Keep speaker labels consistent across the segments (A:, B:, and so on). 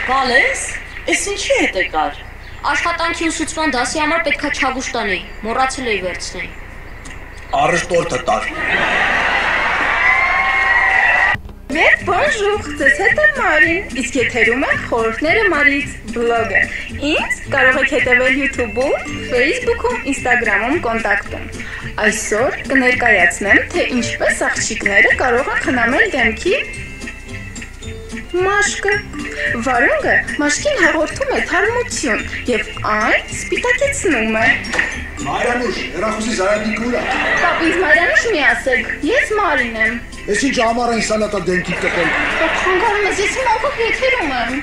A: Գալես, ես ինչի հետ եկար։
B: Աշխատանքի ուսուցման դասի համար պետքա չագուշ տանեի, մոռացել էի վերցնել։
C: Արժտորտը տար։
D: Մեր բոնժուր, ձեզ հետ է Մարին, իսկ եթերում է խորհուրդները Մարից բլոգը։ Ինձ կարող եք հետևել YouTube-ում, Facebook-ում, Instagram-ում, կոնտակտում։ Այսօր կներկայացնեմ, թե ինչպես աղջիկները կարող են խնամել դեմքի մաշկը։ Վարունգը մաշկին հաղորդում է թարմություն և այն սպիտակեցնում է։
C: Մարիանուշ, հեռախոսի զարադիկը ուր է։
D: Պապ, ինձ Մարիանուշ մի ասեք, ես Մարին եմ։
C: Ես ինչ ամառային սալատա դեմքի կպել։
D: Պապ, խանգարում ես, ես մոխով եթերում եմ։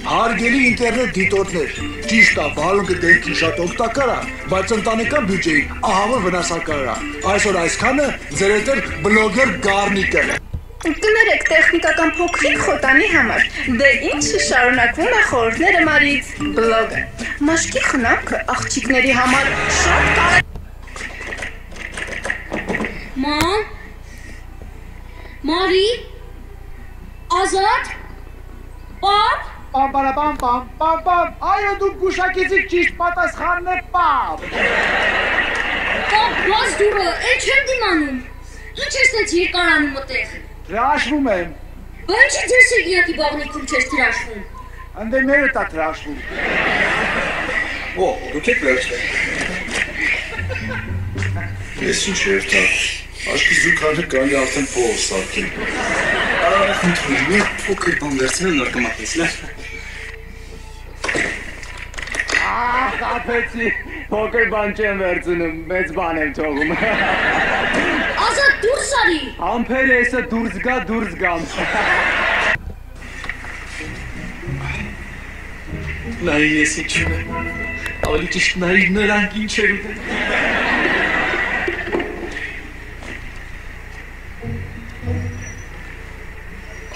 C: Հարգելի ինտերնետ դիտորդներ, ճիշտ է, վարունգը դեմքին շատ օգտակար է, բայց ընտանեկան բյուջեին ահավոր վնասակար է։ Այսօր այսքանը ձեր հետ էր բլոգեր Գառնիկը։
D: Կներեք տեխնիկական փոքրիկ խոտանի համար, դե ինչ շարունակվում է խորհուրդները Մարից բլոգը։ Մաշկի խնամքը աղջիկների համար շատ կարևոր։
B: Մամ, Մարի, Ազատ, պապ,
E: Պամ, այո դուք գուշակեցիք ճիշտ պատասխանն է պապ։
B: պապ, բաց դուրը, էլ չեմ դիմանում։ Ինչ ես տենց երկարանում մտեղ։
E: Հրաշվում եմ։
B: Բա ինչի ձեզ եգիակի բաղնիքում չես թրաշվում։
E: Անդե մերը տա հրաշվում։
C: Օ, դուք եք վերջել։ Ես ինչ երթա, աշկի զուքանը կանի արդեն փող սարքել։
F: Խնդրում եմ, փոքր բան վերցնել նոր կմատնեցնեմ։
E: Կապեցի, փոքր բան չեմ վերցնում, մեծ բան եմ թողում։
B: Ազատ դուրս արի։
E: Ամպեր էսը դուրս գամ։
F: Նայի ես ինչում եմ, ավելի ճիշտ նայի նրանք ինչ էր ուտել։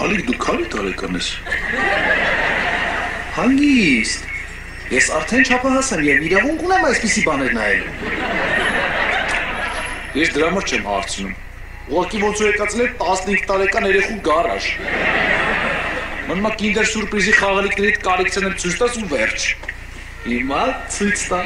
C: Ալիկ դու քանի տարեկան ես։ Հանգիստ։ Ես արդեն չափահաս եմ և իրավունք ունեմ այսպիսի բաներ նայելու։ Ես դրա համար չեմ հարցնում։ Ուղղակի ոնց ու եկածել է 15 տարեկան երեխու գարաժ։ Մնմա կինդեր սուրպրիզի խաղալիքների հետ կարիքցեն եմ ցույց տաս ու վերջ։ Հիմա ցույց տա։